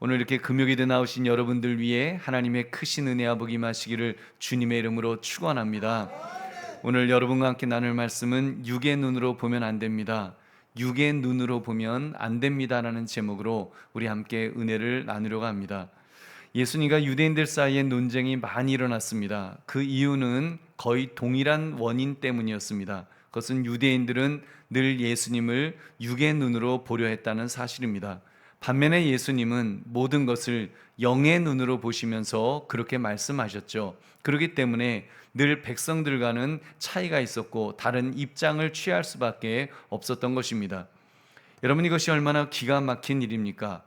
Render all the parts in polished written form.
오늘 이렇게 금요일에 나오신 여러분들 위해 하나님의 크신 은혜와 복이 임하시기를 주님의 이름으로 축원합니다. 오늘 여러분과 함께 나눌 말씀은 육의 눈으로 보면 안 됩니다. 육의 눈으로 보면 안 됩니다라는 제목으로 우리 함께 은혜를 나누려고 합니다. 예수님과 유대인들 사이에 논쟁이 많이 일어났습니다. 그 이유는 거의 동일한 원인 때문이었습니다. 그것은 유대인들은 늘 예수님을 육의 눈으로 보려 했다는 사실입니다. 반면에 예수님은 모든 것을 영의 눈으로 보시면서 그렇게 말씀하셨죠. 그렇기 때문에 늘 백성들과는 차이가 있었고 다른 입장을 취할 수밖에 없었던 것입니다. 여러분, 이것이 얼마나 기가 막힌 일입니까?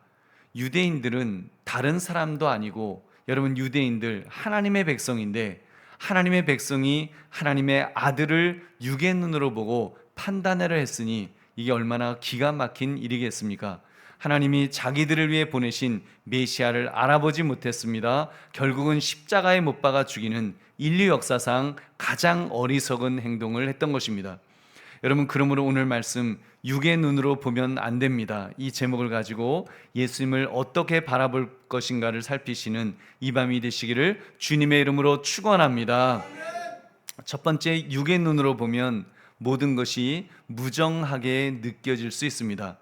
유대인들은 다른 사람도 아니고, 여러분, 유대인들 하나님의 백성인데 하나님의 백성이 하나님의 아들을 육의 눈으로 보고 판단하려 했으니 이게 얼마나 기가 막힌 일이겠습니까? 하나님이 자기들을 위해 보내신 메시아를 알아보지 못했습니다. 결국은 십자가에 못 박아 죽이는 인류 역사상 가장 어리석은 행동을 했던 것입니다. 여러분, 그러므로 오늘 말씀 육의 눈으로 보면 안 됩니다. 이 제목을 가지고 예수님을 어떻게 바라볼 것인가를 살피시는 이 밤이 되시기를 주님의 이름으로 축원합니다. 첫 번째, 육의 눈으로 보면 모든 것이 무정하게 느껴질 수 있습니다.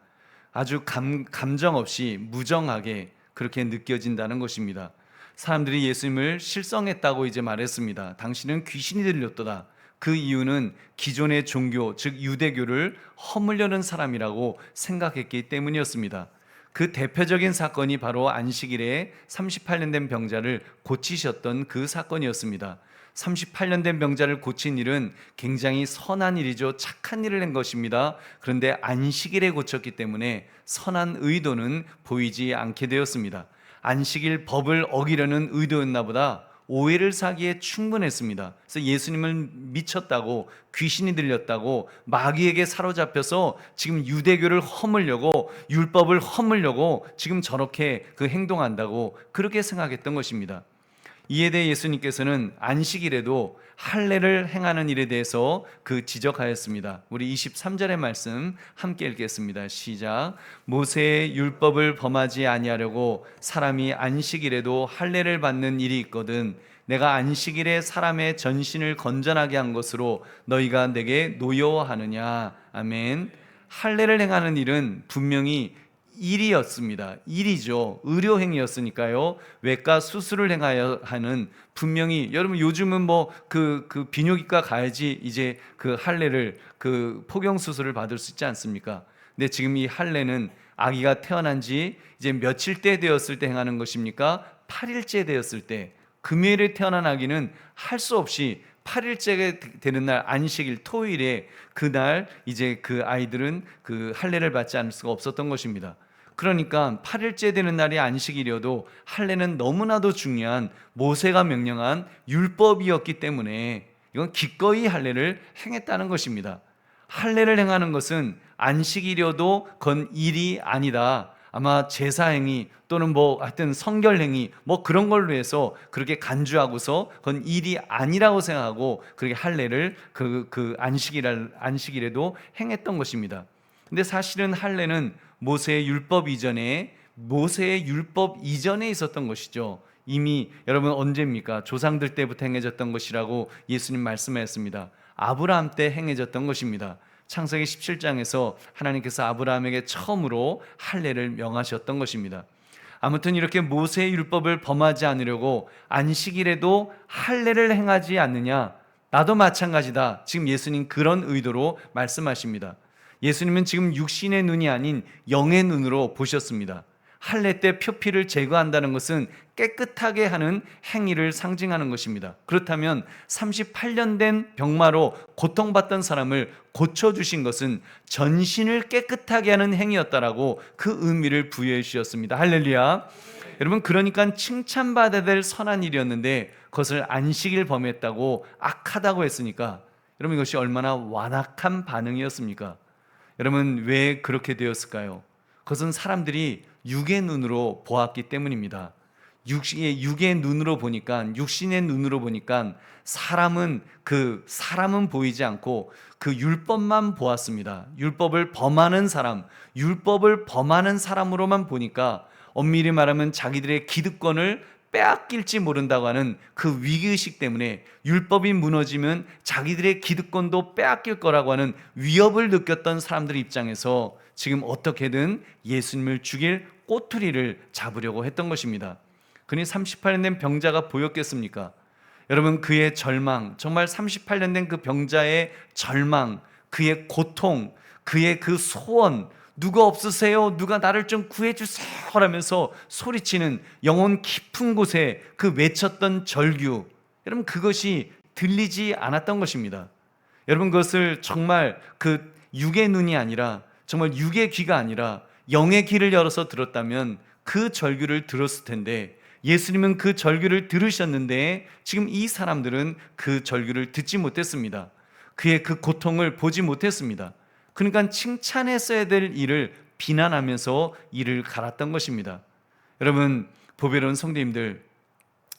아주 감정 없이 무정하게 그렇게 느껴진다는 것입니다. 사람들이 예수님을 실성했다고 이제 말했습니다. 당신은 귀신이 들렸도다. 그 이유는 기존의 종교, 즉 유대교를 허물려는 사람이라고 생각했기 때문이었습니다. 그 대표적인 사건이 바로 안식일에 38년 된 병자를 고치셨던 그 사건이었습니다. 38년 된 병자를 고친 일은 굉장히 선한 일이죠. 착한 일을 한 것입니다. 그런데 안식일에 고쳤기 때문에 선한 의도는 보이지 않게 되었습니다. 안식일 법을 어기려는 의도였나 보다 오해를 사기에 충분했습니다. 그래서 예수님을 미쳤다고, 귀신이 들렸다고, 마귀에게 사로잡혀서 지금 유대교를 허물려고, 율법을 허물려고 지금 저렇게 행동한다고 그렇게 생각했던 것입니다. 이에 대해 예수님께서는 안식일에도 할례를 행하는 일에 대해서 지적하였습니다. 우리 23절의 말씀 함께 읽겠습니다. 시작. 모세의 율법을 범하지 아니하려고 사람이 안식일에도 할례를 받는 일이 있거든 내가 안식일에 사람의 전신을 건전하게 한 것으로 너희가 내게 노여워하느냐. 아멘. 할례를 행하는 일은 분명히 일이었습니다. 일이죠. 의료행위였으니까요. 외과 수술을 행하여 하는, 분명히 여러분 요즘은 비뇨기과 가야지 이제 할례를 포경 수술을 받을 수 있지 않습니까? 근데 지금 이 할례는 아기가 태어난 지 이제 며칠 때 되었을 때 행하는 것입니까? 8일째 되었을 때. 금요일에 태어난 아기는 할 수 없이 8일째 되는 날, 안식일 토요일에 그날 이제 아이들은 할례를 받지 않을 수가 없었던 것입니다. 그러니까 8일째 되는 날이 안식일이어도 할례는 너무나도 중요한 모세가 명령한 율법이었기 때문에 이건 기꺼이 할례를 행했다는 것입니다. 할례를 행하는 것은 안식일이어도 그건 일이 아니다. 아마 제사행위 또는 하여튼 성결행위 그런 걸로 해서 그렇게 간주하고서 그건 일이 아니라고 생각하고 그렇게 할례를 안식일에도 행했던 것입니다. 근데 사실은 할례는 모세의 율법 이전에 있었던 것이죠. 이미 여러분 언제입니까? 조상들 때부터 행해졌던 것이라고 예수님 말씀하셨습니다. 아브라함 때 행해졌던 것입니다. 창세기 17장에서 하나님께서 아브라함에게 처음으로 할례를 명하셨던 것입니다. 아무튼 이렇게 모세의 율법을 범하지 않으려고 안식일에도 할례를 행하지 않느냐? 나도 마찬가지다. 지금 예수님 그런 의도로 말씀하십니다. 예수님은 지금 육신의 눈이 아닌 영의 눈으로 보셨습니다. 할례 때 표피를 제거한다는 것은 깨끗하게 하는 행위를 상징하는 것입니다. 그렇다면 38년 된 병마로 고통받던 사람을 고쳐주신 것은 전신을 깨끗하게 하는 행위였다라고 그 의미를 부여해 주셨습니다. 할렐루야. 여러분, 그러니까 칭찬받아야 될 선한 일이었는데 그것을 안식일 범했다고, 악하다고 했으니까 여러분, 이것이 얼마나 완악한 반응이었습니까? 여러분, 왜 그렇게 되었을까요? 그것은 사람들이 육의 눈으로 보았기 때문입니다. 육의 눈으로 보니까, 육신의 눈으로 보니까 사람은 보이지 않고 율법만 보았습니다. 율법을 범하는 사람으로만 보니까 엄밀히 말하면 자기들의 기득권을 빼앗길지 모른다고 하는 그 위기의식 때문에 율법이 무너지면 자기들의 기득권도 빼앗길 거라고 하는 위협을 느꼈던 사람들 입장에서 지금 어떻게든 예수님을 죽일 꼬투리를 잡으려고 했던 것입니다. 그니 38년 된 병자가 보였겠습니까? 여러분, 그의 절망, 정말 38년 된 그 병자의 절망, 그의 고통, 그의 그 소원, 누가 없으세요? 누가 나를 좀 구해주세요 라면서 소리치는 영혼 깊은 곳에 그 외쳤던 절규, 여러분, 그것이 들리지 않았던 것입니다. 여러분, 그것을 정말 그 육의 눈이 아니라, 정말 육의 귀가 아니라 영의 귀를 열어서 들었다면 그 절규를 들었을 텐데, 예수님은 그 절규를 들으셨는데 지금 이 사람들은 그 절규를 듣지 못했습니다. 그의 그 고통을 보지 못했습니다. 그러니까 칭찬했어야 될 일을 비난하면서 이를 갈았던 것입니다. 여러분, 보배로운 성도님들,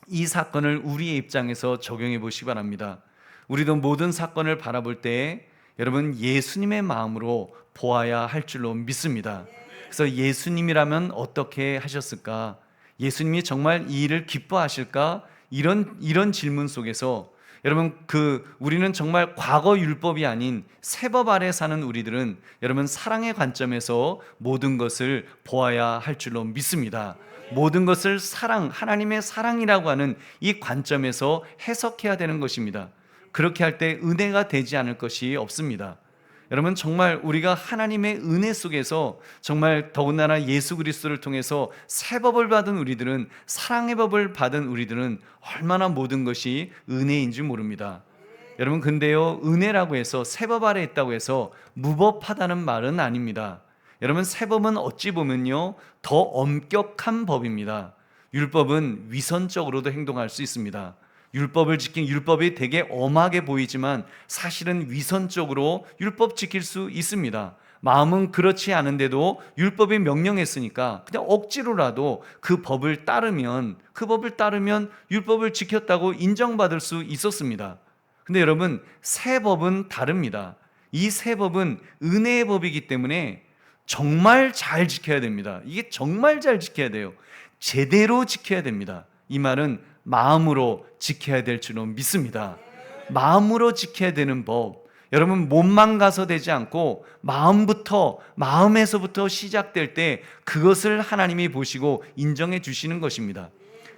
이 사건을 우리의 입장에서 적용해 보시기 바랍니다. 우리도 모든 사건을 바라볼 때 여러분, 예수님의 마음으로 보아야 할 줄로 믿습니다. 그래서 예수님이라면 어떻게 하셨을까? 예수님이 정말 이 일을 기뻐하실까? 이런 질문 속에서 여러분, 우리는 정말 과거 율법이 아닌 새법 아래 사는 우리들은 여러분, 사랑의 관점에서 모든 것을 보아야 할 줄로 믿습니다. 모든 것을 하나님의 사랑이라고 하는 이 관점에서 해석해야 되는 것입니다. 그렇게 할 때 은혜가 되지 않을 것이 없습니다. 여러분, 정말 우리가 하나님의 은혜 속에서 정말 더군다나 예수 그리스도를 통해서 새 법을 받은 우리들은, 사랑의 법을 받은 우리들은 얼마나 모든 것이 은혜인지 모릅니다. 여러분, 근데요, 은혜라고 해서 새 법 아래 있다고 해서 무법하다는 말은 아닙니다. 여러분, 새 법은 어찌 보면요, 더 엄격한 법입니다. 율법은 위선적으로도 행동할 수 있습니다. 율법을 지킨 율법이 되게 엄하게 보이지만 사실은 위선적으로 율법 지킬 수 있습니다. 마음은 그렇지 않은데도 율법이 명령했으니까 그냥 억지로라도 그 법을 따르면 율법을 지켰다고 인정받을 수 있었습니다. 근데 여러분, 새 법은 다릅니다. 이 새 법은 은혜의 법이기 때문에 정말 잘 지켜야 됩니다. 이게 정말 잘 지켜야 돼요. 제대로 지켜야 됩니다. 이 말은 마음으로 지켜야 될 줄로 믿습니다. 마음으로 지켜야 되는 법, 여러분, 몸만 가서 되지 않고 마음에서부터 시작될 때 그것을 하나님이 보시고 인정해 주시는 것입니다.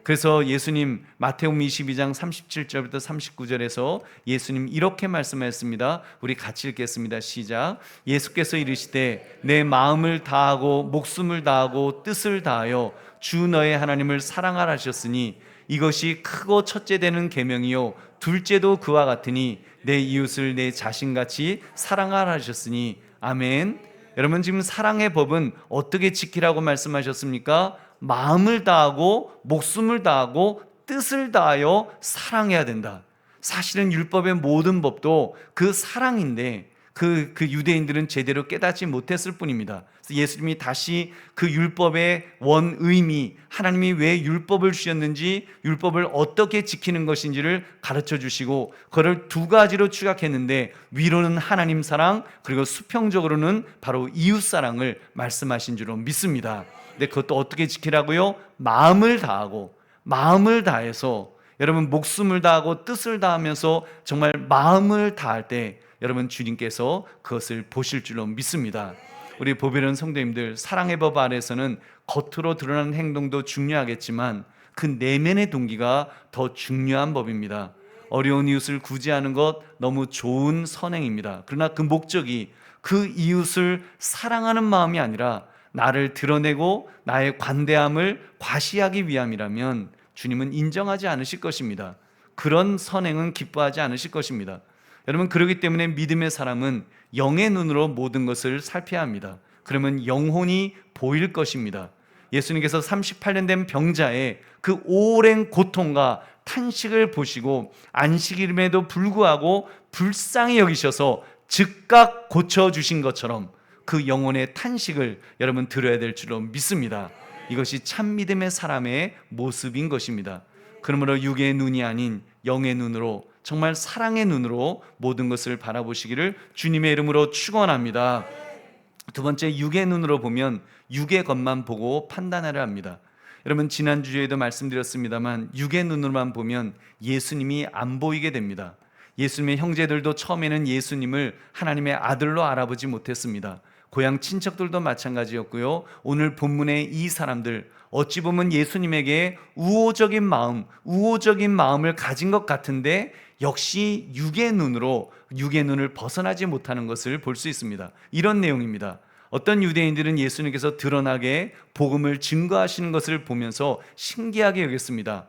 그래서 예수님 마태복음 22장 37절부터 39절에서 예수님 이렇게 말씀하셨습니다. 우리 같이 읽겠습니다. 시작. 예수께서 이르시되 내 마음을 다하고 목숨을 다하고 뜻을 다하여 주 너의 하나님을 사랑하라 하셨으니 이것이 크고 첫째 되는 계명이요 둘째도 그와 같으니 내 이웃을 내 자신같이 사랑하라 하셨으니 아멘. 여러분, 지금 사랑의 법은 어떻게 지키라고 말씀하셨습니까? 마음을 다하고 목숨을 다하고 뜻을 다하여 사랑해야 된다. 사실은 율법의 모든 법도 그 사랑인데 그 유대인들은 제대로 깨닫지 못했을 뿐입니다. 그래서 예수님이 다시 그 율법의 원의미, 하나님이 왜 율법을 주셨는지, 율법을 어떻게 지키는 것인지를 가르쳐 주시고 그걸 두 가지로 추각했는데, 위로는 하나님 사랑, 그리고 수평적으로는 바로 이웃 사랑을 말씀하신 줄로 믿습니다. 근데 그것도 어떻게 지키라고요? 마음을 다해서 여러분, 목숨을 다하고 뜻을 다하면서 정말 마음을 다할 때 여러분, 주님께서 그것을 보실 줄로 믿습니다. 우리 보배로운 성도님들, 사랑의 법 아래서는 겉으로 드러나는 행동도 중요하겠지만 그 내면의 동기가 더 중요한 법입니다. 어려운 이웃을 구제하는 것 너무 좋은 선행입니다. 그러나 그 목적이 그 이웃을 사랑하는 마음이 아니라 나를 드러내고 나의 관대함을 과시하기 위함이라면 주님은 인정하지 않으실 것입니다. 그런 선행은 기뻐하지 않으실 것입니다. 여러분, 그렇기 때문에 믿음의 사람은 영의 눈으로 모든 것을 살펴야 합니다. 그러면 영혼이 보일 것입니다. 예수님께서 38년 된 병자의 그 오랜 고통과 탄식을 보시고 안식일임에도 불구하고 불쌍히 여기셔서 즉각 고쳐주신 것처럼 그 영혼의 탄식을 여러분 들어야 될 줄로 믿습니다. 이것이 참 믿음의 사람의 모습인 것입니다. 그러므로 육의 눈이 아닌 영의 눈으로, 정말 사랑의 눈으로 모든 것을 바라보시기를 주님의 이름으로 축원합니다. 두 번째, 육의 눈으로 보면 육의 것만 보고 판단하려 합니다. 여러분, 지난주에도 말씀드렸습니다만 육의 눈으로만 보면 예수님이 안 보이게 됩니다. 예수님의 형제들도 처음에는 예수님을 하나님의 아들로 알아보지 못했습니다. 고향 친척들도 마찬가지였고요. 오늘 본문의 이 사람들, 어찌 보면 예수님에게 우호적인 마음을 가진 것 같은데 역시 육의 눈을 벗어나지 못하는 것을 볼 수 있습니다. 이런 내용입니다. 어떤 유대인들은 예수님께서 드러나게 복음을 증거하시는 것을 보면서 신기하게 여겼습니다.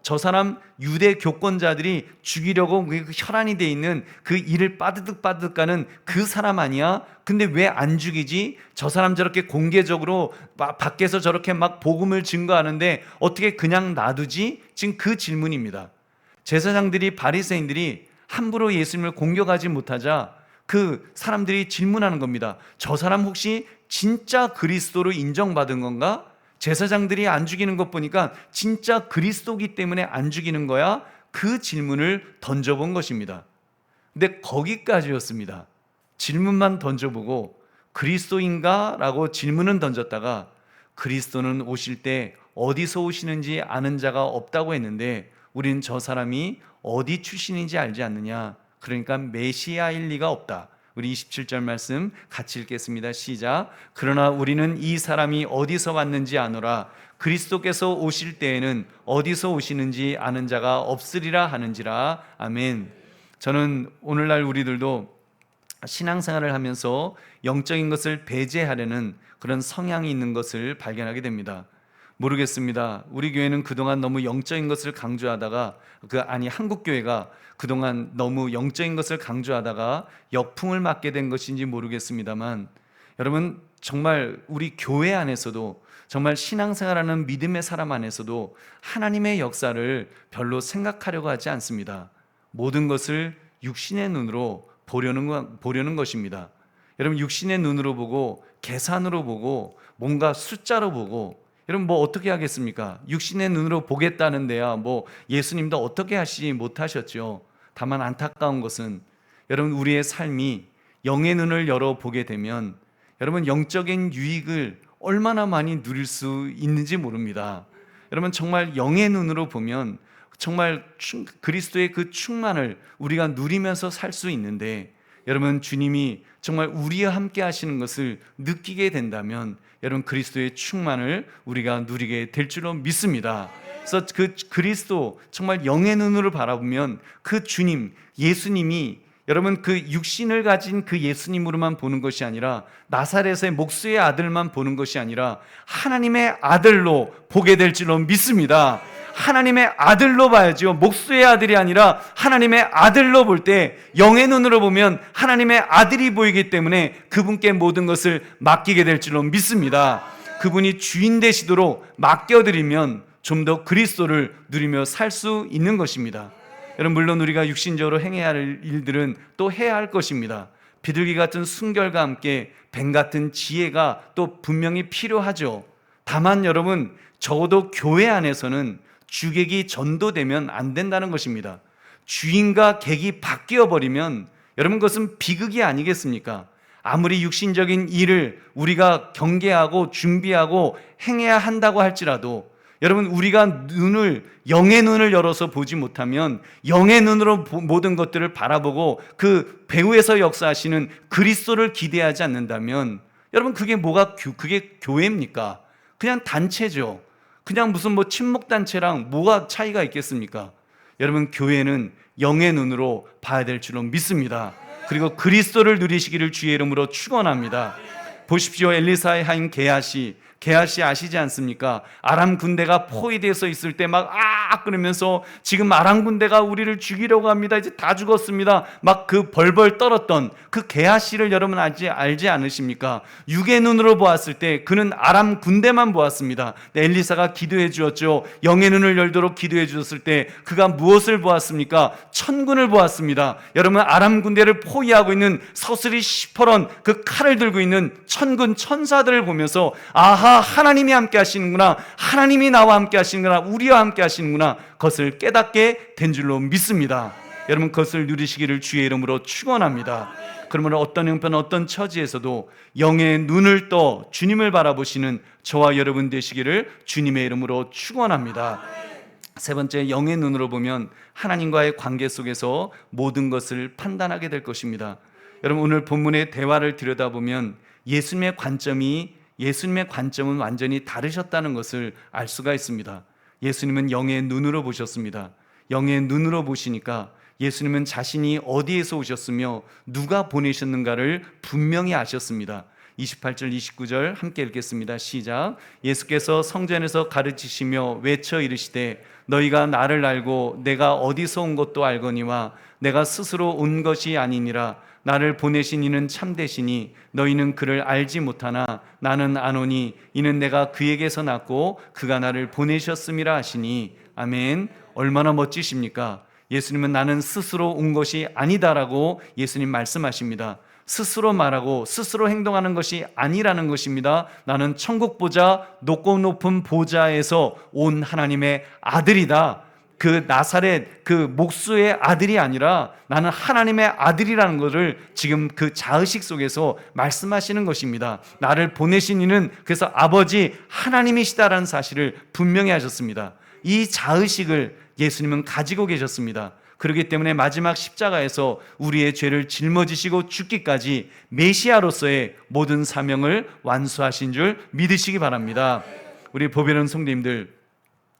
저 사람 유대 교권자들이 죽이려고 혈안이 돼 있는 그 이를 빠드득 가는 그 사람 아니야? 근데 왜 안 죽이지? 저 사람 저렇게 공개적으로 밖에서 저렇게 막 복음을 증거하는데 어떻게 그냥 놔두지? 지금 그 질문입니다. 제사장들이, 바리새인들이 함부로 예수님을 공격하지 못하자 그 사람들이 질문하는 겁니다. 저 사람 혹시 진짜 그리스도로 인정받은 건가? 제사장들이 안 죽이는 것 보니까 진짜 그리스도기 때문에 안 죽이는 거야? 그 질문을 던져본 것입니다. 근데 거기까지였습니다. 질문만 던져보고 그리스도인가? 라고 질문은 던졌다가 그리스도는 오실 때 어디서 오시는지 아는 자가 없다고 했는데 우린 저 사람이 어디 출신인지 알지 않느냐? 그러니까 메시아일 리가 없다. 우리 27절 말씀 같이 읽겠습니다. 시작. 그러나 우리는 이 사람이 어디서 왔는지 아노라. 그리스도께서 오실 때에는 어디서 오시는지 아는 자가 없으리라 하는지라. 아멘. 저는 오늘날 우리들도 신앙생활을 하면서 영적인 것을 배제하려는 그런 성향이 있는 것을 발견하게 됩니다. 모르겠습니다. 우리 교회는 그동안 너무 영적인 것을 강조하다가 한국교회가 그동안 너무 영적인 것을 강조하다가 역풍을 맞게 된 것인지 모르겠습니다만 여러분, 정말 우리 교회 안에서도 정말 신앙생활하는 믿음의 사람 안에서도 하나님의 역사를 별로 생각하려고 하지 않습니다. 모든 것을 육신의 눈으로 보려는 것입니다. 여러분, 육신의 눈으로 보고 계산으로 보고 뭔가 숫자로 보고 여러분 어떻게 하겠습니까? 육신의 눈으로 보겠다는데야 예수님도 어떻게 하시지 못하셨죠. 다만 안타까운 것은 여러분, 우리의 삶이 영의 눈을 열어보게 되면 여러분, 영적인 유익을 얼마나 많이 누릴 수 있는지 모릅니다. 여러분, 정말 영의 눈으로 보면 정말 그리스도의 그 충만을 우리가 누리면서 살 수 있는데 여러분, 주님이 정말 우리와 함께 하시는 것을 느끼게 된다면 여러분, 그리스도의 충만을 우리가 누리게 될 줄로 믿습니다. 그래서 그 그리스도, 정말 영의 눈으로 바라보면 그 주님, 예수님이 여러분 그 육신을 가진 그 예수님으로만 보는 것이 아니라 나사렛의 목수의 아들만 보는 것이 아니라 하나님의 아들로 보게 될 줄로 믿습니다. 하나님의 아들로 봐야죠. 목수의 아들이 아니라 하나님의 아들로 볼 때 영의 눈으로 보면 하나님의 아들이 보이기 때문에 그분께 모든 것을 맡기게 될 줄로 믿습니다. 그분이 주인 되시도록 맡겨드리면 좀 더 그리스도를 누리며 살 수 있는 것입니다. 여러분, 물론 우리가 육신적으로 행해야 할 일들은 또 해야 할 것입니다. 비둘기 같은 순결과 함께 뱀 같은 지혜가 또 분명히 필요하죠. 다만 여러분, 적어도 교회 안에서는 주객이 전도되면 안 된다는 것입니다. 주인과 객이 바뀌어 버리면 여러분, 그것은 비극이 아니겠습니까? 아무리 육신적인 일을 우리가 경계하고 준비하고 행해야 한다고 할지라도 여러분, 우리가 영의 눈을 열어서 보지 못하면 영의 눈으로 모든 것들을 바라보고 그 배후에서 역사하시는 그리스도를 기대하지 않는다면 여러분, 그게 교회입니까? 그냥 단체죠. 그냥 무슨 친목단체랑 뭐가 차이가 있겠습니까? 여러분, 교회는 영의 눈으로 봐야 될 줄로 믿습니다. 그리고 그리스도를 누리시기를 주의 이름으로 축원합니다. 보십시오. 엘리사의 하인 게하시 아시지 않습니까? 아람 군대가 포위되어 있을 때 그러면서 지금 아람 군대가 우리를 죽이려고 합니다. 이제 다 죽었습니다. 그 벌벌 떨었던 그 게하시를 여러분 알지 않으십니까? 육의 눈으로 보았을 때 그는 아람 군대만 보았습니다. 엘리사가 기도해 주었죠. 영의 눈을 열도록 기도해 주었을 때 그가 무엇을 보았습니까? 천군을 보았습니다. 여러분, 아람 군대를 포위하고 있는 서슬이 시퍼런 그 칼을 들고 있는 천군 천사들을 보면서 아하, 하나님이 함께 하시는구나, 하나님이 나와 함께 하시는구나, 우리와 함께 하시는구나, 그것을 깨닫게 된 줄로 믿습니다. 여러분 그것을 누리시기를 주의 이름으로 축원합니다. 그러므로 어떤 형편 어떤 처지에서도 영의 눈을 떠 주님을 바라보시는 저와 여러분 되시기를 주님의 이름으로 축원합니다. 세 번째, 영의 눈으로 보면 하나님과의 관계 속에서 모든 것을 판단하게 될 것입니다. 여러분 오늘 본문의 대화를 들여다보면 예수님의 관점은 완전히 다르셨다는 것을 알 수가 있습니다. 예수님은 영의 눈으로 보셨습니다. 영의 눈으로 보시니까 예수님은 자신이 어디에서 오셨으며 누가 보내셨는가를 분명히 아셨습니다. 28절 29절 함께 읽겠습니다. 시작. 예수께서 성전에서 가르치시며 외쳐 이르시되 너희가 나를 알고 내가 어디서 온 것도 알거니와 내가 스스로 온 것이 아니니라. 나를 보내신 이는 참되시니 너희는 그를 알지 못하나 나는 아노니 이는 내가 그에게서 났고 그가 나를 보내셨음이라 하시니. 아멘. 얼마나 멋지십니까? 예수님은 나는 스스로 온 것이 아니다라고 예수님 말씀하십니다. 스스로 말하고 스스로 행동하는 것이 아니라는 것입니다. 나는 천국 보좌, 높고 높은 보좌에서 온 하나님의 아들이다. 그 나사렛 그 목수의 아들이 아니라 나는 하나님의 아들이라는 것을 지금 그 자의식 속에서 말씀하시는 것입니다. 나를 보내신 이는 그래서 아버지 하나님이시다라는 사실을 분명히 하셨습니다. 이 자의식을 예수님은 가지고 계셨습니다. 그렇기 때문에 마지막 십자가에서 우리의 죄를 짊어지시고 죽기까지 메시아로서의 모든 사명을 완수하신 줄 믿으시기 바랍니다. 우리 보배로운 성도님들,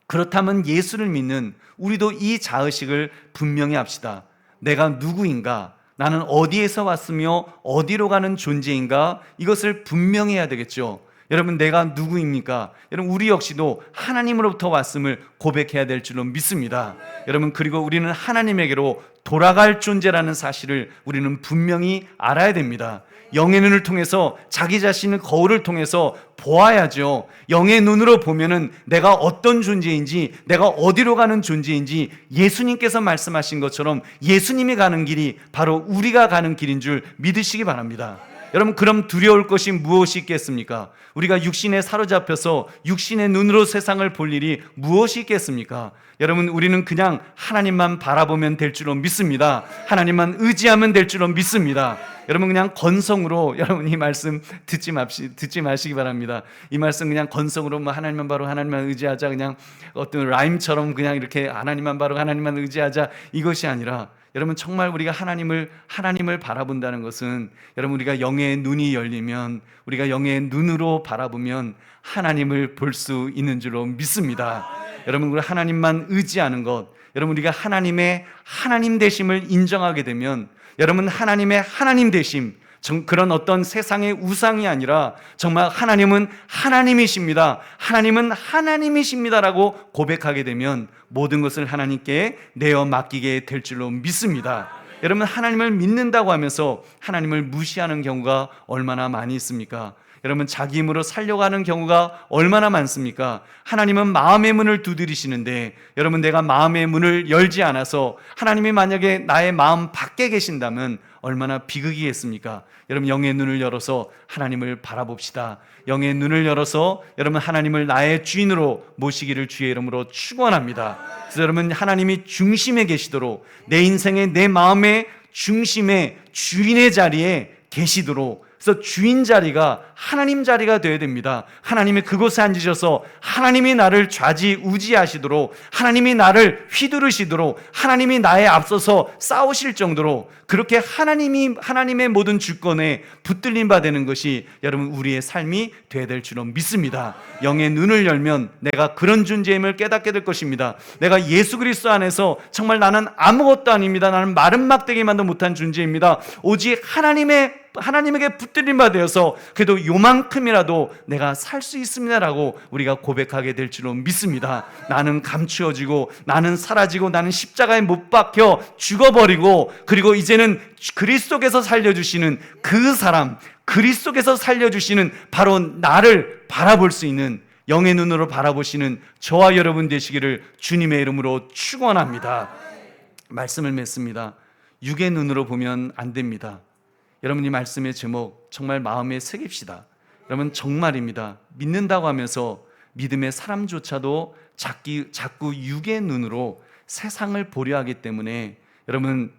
그렇다면 예수를 믿는 우리도 이 자의식을 분명히 합시다. 내가 누구인가? 나는 어디에서 왔으며 어디로 가는 존재인가? 이것을 분명히 해야 되겠죠. 여러분 내가 누구입니까? 여러분 우리 역시도 하나님으로부터 왔음을 고백해야 될 줄로 믿습니다. 여러분 그리고 우리는 하나님에게로 돌아갈 존재라는 사실을 우리는 분명히 알아야 됩니다. 영의 눈을 통해서 자기 자신의 거울을 통해서 보아야죠. 영의 눈으로 보면은 내가 어떤 존재인지, 내가 어디로 가는 존재인지 예수님께서 말씀하신 것처럼 예수님이 가는 길이 바로 우리가 가는 길인 줄 믿으시기 바랍니다. 여러분 그럼 두려울 것이 무엇이 있겠습니까? 우리가 육신에 사로잡혀서 육신의 눈으로 세상을 볼 일이 무엇이 있겠습니까? 여러분 우리는 그냥 하나님만 바라보면 될 줄로 믿습니다. 하나님만 의지하면 될 줄로 믿습니다. 여러분 그냥 건성으로 여러분 이 말씀 듣지 마시기 바랍니다. 이 말씀 그냥 건성으로 뭐 하나님만 바로 하나님만 의지하자, 그냥 어떤 라임처럼 그냥 이렇게 하나님만 바로 하나님만 의지하자, 이것이 아니라 여러분 정말 우리가 하나님을 바라본다는 것은 여러분 우리가 영의 눈이 열리면, 우리가 영의 눈으로 바라보면 하나님을 볼 수 있는 줄로 믿습니다. 여러분 우리 하나님만 의지하는 것, 여러분 우리가 하나님의 하나님 되심을 인정하게 되면 여러분 하나님의 하나님 되심, 그런 어떤 세상의 우상이 아니라 정말 하나님은 하나님이십니다. 하나님은 하나님이십니다라고 고백하게 되면 모든 것을 하나님께 내어 맡기게 될 줄로 믿습니다. 여러분 하나님을 믿는다고 하면서 하나님을 무시하는 경우가 얼마나 많이 있습니까? 여러분 자기 힘으로 살려고 하는 경우가 얼마나 많습니까? 하나님은 마음의 문을 두드리시는데 여러분 내가 마음의 문을 열지 않아서 하나님이 만약에 나의 마음 밖에 계신다면 얼마나 비극이겠습니까? 여러분 영의 눈을 열어서 하나님을 바라봅시다. 영의 눈을 열어서 여러분 하나님을 나의 주인으로 모시기를 주의 이름으로 축원합니다. 그래서 여러분 하나님이 중심에 계시도록, 내 인생의 내 마음의 중심에 주인의 자리에 계시도록, 그래서 주인 자리가 하나님 자리가 되어야 됩니다. 하나님이 그곳에 앉으셔서 하나님이 나를 좌지우지하시도록, 하나님이 나를 휘두르시도록, 하나님이 나에 앞서서 싸우실 정도로 그렇게 하나님의 모든 주권에 붙들림 받는 것이 여러분 우리의 삶이 되어야 될 줄로 믿습니다. 영의 눈을 열면 내가 그런 존재임을 깨닫게 될 것입니다. 내가 예수 그리스도 안에서 정말 나는 아무것도 아닙니다. 나는 마른 막대기만도 못한 존재입니다. 오직 하나님에게 붙들림 받아서 그래도 요만큼이라도 내가 살 수 있습니다라고 우리가 고백하게 될 줄로 믿습니다. 나는 감추어지고 나는 사라지고 나는 십자가에 못 박혀 죽어버리고, 그리고 이제는 그리스도께서 살려주시는 그 사람, 그리스도께서 살려주시는 바로 나를 바라볼 수 있는 영의 눈으로 바라보시는 저와 여러분 되시기를 주님의 이름으로 축원합니다. 말씀을 맺습니다. 육의 눈으로 보면 안 됩니다. 여러분 이 말씀의 제목 정말 마음에 새깁시다. 여러분 정말입니다. 믿는다고 하면서 믿음의 사람조차도 자꾸 육의 눈으로 세상을 보려 하기 때문에 여러분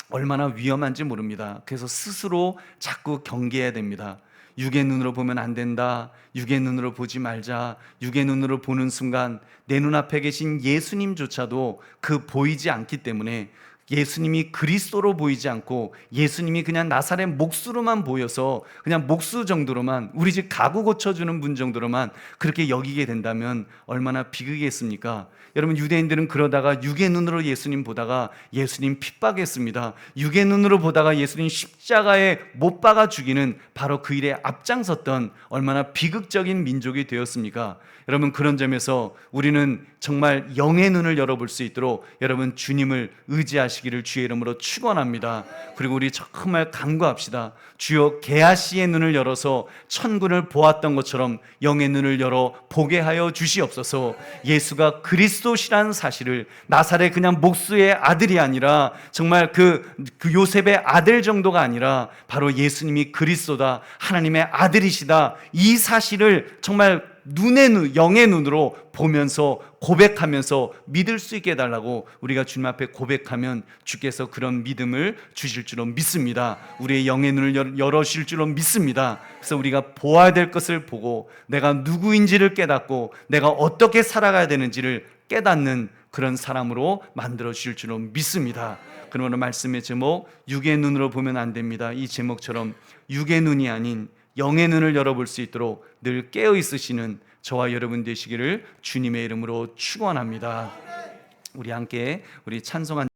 얼마나 위험한지 모릅니다. 그래서 스스로 자꾸 경계해야 됩니다. 육의 눈으로 보면 안 된다. 육의 눈으로 보지 말자. 육의 눈으로 보는 순간 내 눈앞에 계신 예수님조차도 그 보이지 않기 때문에, 예수님이 그리스도로 보이지 않고 예수님이 그냥 나사렛 목수로만 보여서 그냥 목수 정도로만, 우리 집 가구 고쳐주는 분 정도로만 그렇게 여기게 된다면 얼마나 비극이겠습니까? 여러분, 유대인들은 그러다가 육의 눈으로 예수님 보다가 예수님 핍박했습니다. 육의 눈으로 보다가 예수님 십자가에 못 박아 죽이는 바로 그 일에 앞장섰던 얼마나 비극적인 민족이 되었습니까? 여러분, 그런 점에서 우리는 정말 영의 눈을 열어볼 수 있도록 여러분 주님을 의지하시기를 주의 이름으로 축원합니다. 그리고 우리 정말 간구합시다. 주여, 게하시의 눈을 열어서 천군을 보았던 것처럼 영의 눈을 열어 보게 하여 주시옵소서. 예수가 그리스도시라는 사실을, 나사렛 그냥 목수의 아들이 아니라 정말 그 요셉의 아들 정도가 아니라 바로 예수님이 그리스도다, 하나님의 아들이시다, 이 사실을 정말 영의 눈으로 보면서 고백하면서 믿을 수 있게 해달라고 우리가 주님 앞에 고백하면 주께서 그런 믿음을 주실 줄로 믿습니다. 우리의 영의 눈을 열어주실 줄로 믿습니다. 그래서 우리가 보아야 될 것을 보고 내가 누구인지를 깨닫고 내가 어떻게 살아가야 되는지를 깨닫는 그런 사람으로 만들어 주실 줄로 믿습니다. 그러므로 말씀의 제목, 육의 눈으로 보면 안 됩니다. 이 제목처럼 육의 눈이 아닌 영의 눈을 열어볼 수 있도록 늘 깨어 있으시는 저와 여러분 되시기를 주님의 이름으로 축원합니다. 우리 함께 우리 찬송한